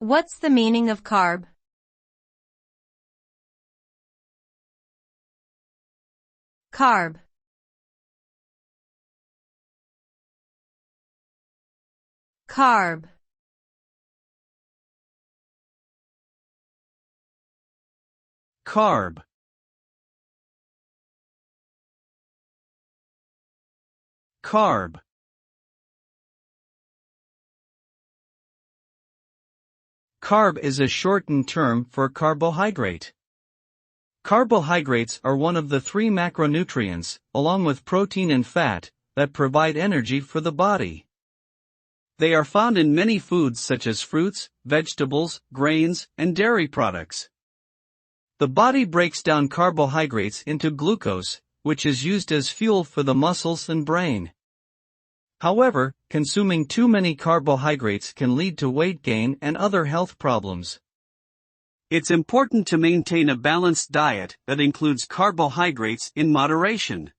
What's the meaning of carb? Carb. Carb. Carb. Carb. Carb is a shortened term for carbohydrate. Carbohydrates are one of the three macronutrients, along with protein and fat, that provide energy for the body. They are found in many foods such as fruits, vegetables, grains, and dairy products. The body breaks down carbohydrates into glucose, which is used as fuel for the muscles and brain. However, consuming too many carbohydrates can lead to weight gain and other health problems. It's important to maintain a balanced diet that includes carbohydrates in moderation.